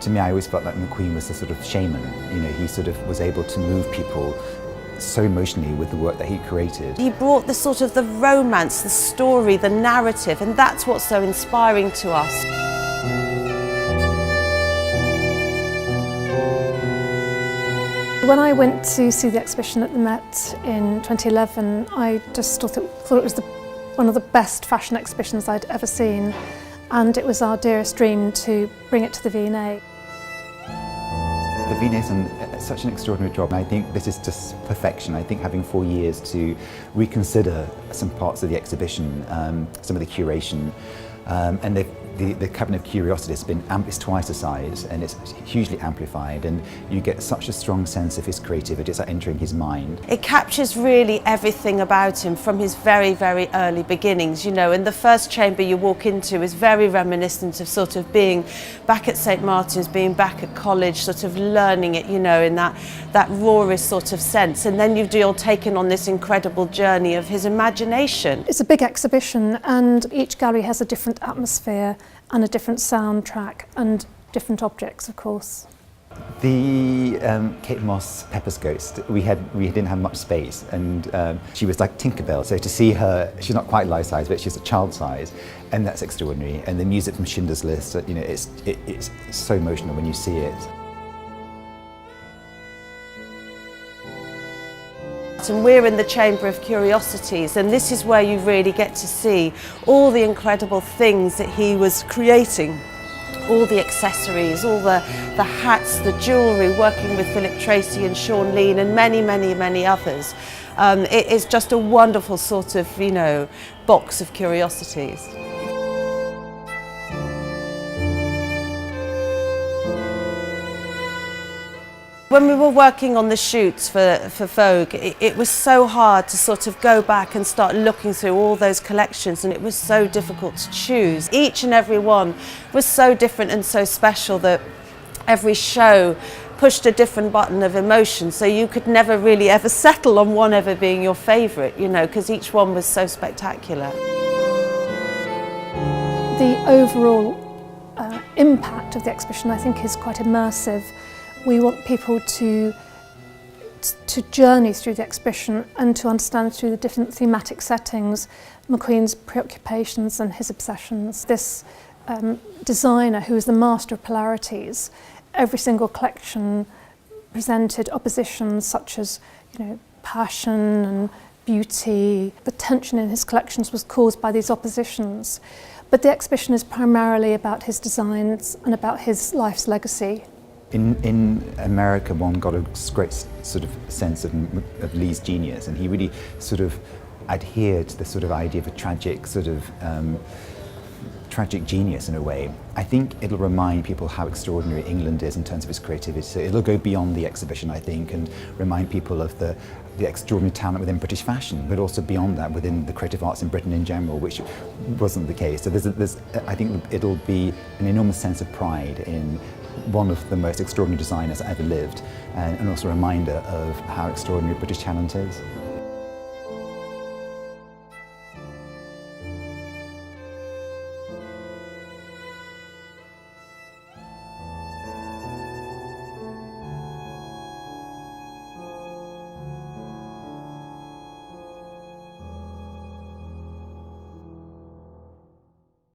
To me, I always felt like McQueen was a sort of shaman. You know, he sort of was able to move people so emotionally with the work that he created. He brought the sort of the romance, the story, the narrative, and that's what's so inspiring to us. When I went to see the exhibition at the Met in 2011, I just thought it was one of the best fashion exhibitions I'd ever seen, and it was our dearest dream to bring it to the V&A. The V&A's done such an extraordinary job, and I think this is just perfection. I think having 4 years to reconsider some parts of the exhibition, some of the curation, and the cabinet of curiosity has been it's twice the size, and it's hugely amplified, and you get such a strong sense of his creativity. It's like entering his mind. It captures really everything about him from his very, very early beginnings, you know, and the first chamber you walk into is very reminiscent of sort of being back at St. Martin's, being back at college, sort of learning it, you know, in that rawest sort of sense, and then you're taken on this incredible journey of his imagination. It's a big exhibition, and each gallery has a different atmosphere and a different soundtrack and different objects, of course. The Kate Moss Pepper's Ghost, we didn't have much space, and she was like Tinkerbell, so to see her, she's not quite life size, but she's a child size, and that's extraordinary. And the music from Schindler's List, you know, it's so emotional when you see it. And we're in the Chamber of Curiosities, and this is where you really get to see all the incredible things that he was creating. All the accessories, all the hats, the jewellery, working with Philip Tracy and Sean Lean and many, many, many others. It is just a wonderful sort of, you know, box of curiosities. When we were working on the shoots for Vogue, it was so hard to sort of go back and start looking through all those collections, and it was so difficult to choose. Each and every one was so different and so special that every show pushed a different button of emotion, so you could never really ever settle on one ever being your favourite, you know, because each one was so spectacular. The overall impact of the exhibition, I think, is quite immersive. We want people to journey through the exhibition and to understand through the different thematic settings McQueen's preoccupations and his obsessions. This designer, who is the master of polarities, every single collection presented oppositions such as, you know, passion and beauty. The tension in his collections was caused by these oppositions. But the exhibition is primarily about his designs and about his life's legacy. In America, one got a great sort of sense of Lee's genius, and he really sort of adhered to the sort of idea of a tragic genius in a way. I think it'll remind people how extraordinary England is in terms of its creativity. So it'll go beyond the exhibition, I think, and remind people of the extraordinary talent within British fashion, but also beyond that within the creative arts in Britain in general, which wasn't the case. So I think it'll be an enormous sense of pride in one of the most extraordinary designers that ever lived, and also a reminder of how extraordinary British talent is.